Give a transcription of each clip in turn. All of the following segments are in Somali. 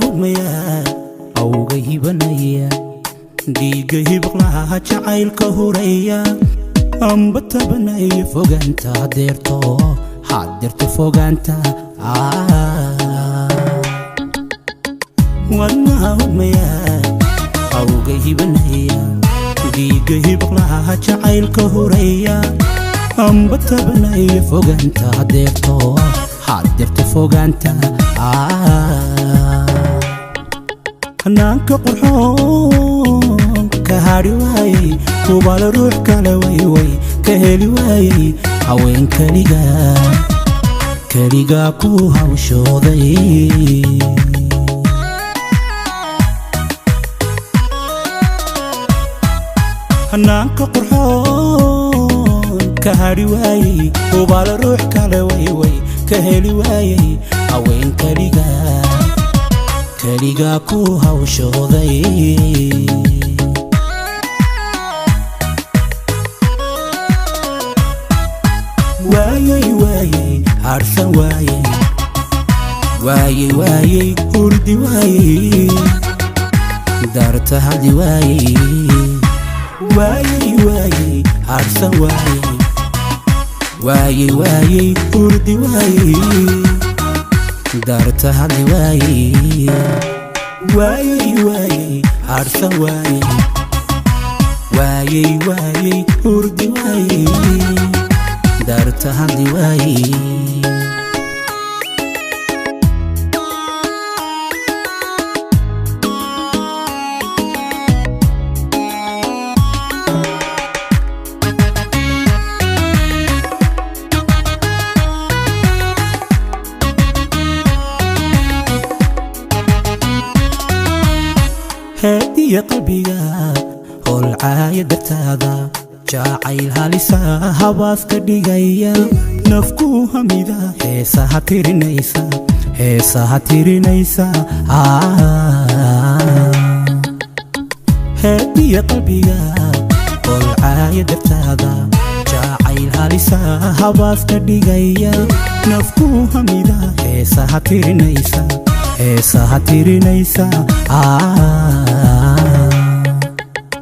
humaya awgay banaya dhiigay baqlaha jacaylka huraya amba tabanay foganta hadirto foganta wana humaya awgay banaya dhiigay baqlaha jacaylka huraya amba tabanay foganta hadirto foganta hanaanka qurxoon ka hari waayay kubaal ruux kale way ka heli waayay haween kaliga ku hawshooday hanaanka qurxoon ka hari waayay kubaal ruux kale way ka heli waayay haween kaliga ku hawshooday waayay harsan waayay hurdi waayay darta hadi waayay harsan waayay hurdi waayay darta hadi waayay harsan waayay hurdi waayay darta hadi هادي قلبيga holcaaya dartaada jacayl halisa habaas ka dhigaya nafku hamida heesaha tirinaysa هادي قلبيga holcaaya dartaada jacayl halisa habaas ka dhigaya nafku hamida heesaha tirinaysa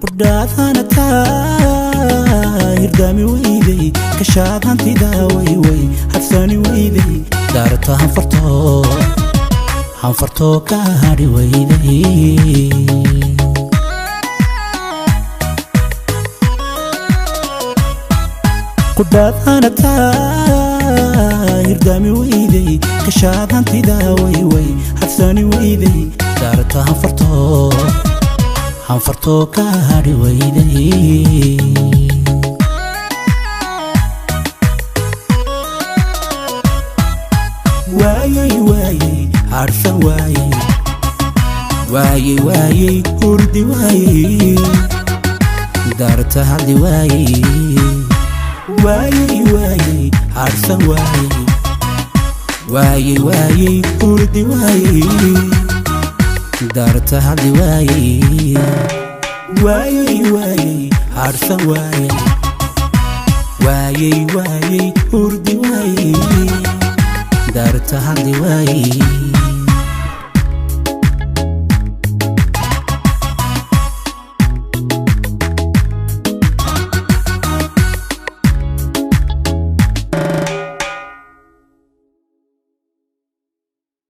budhaadhana hirdami weyday kashaad hantida way hadsani weyday daarta hanfartoo ka hadhi weyday budhaadhana hirdami weyday kashaad hantida way hadsani weyday daarta hanfartoo ka hadhi weyday waayay harsan waayay hurdi waayay darta hadi waayay harsan waayay hurdi waayay darta hadi waayay harsan waayay hurdi waayay darta hadi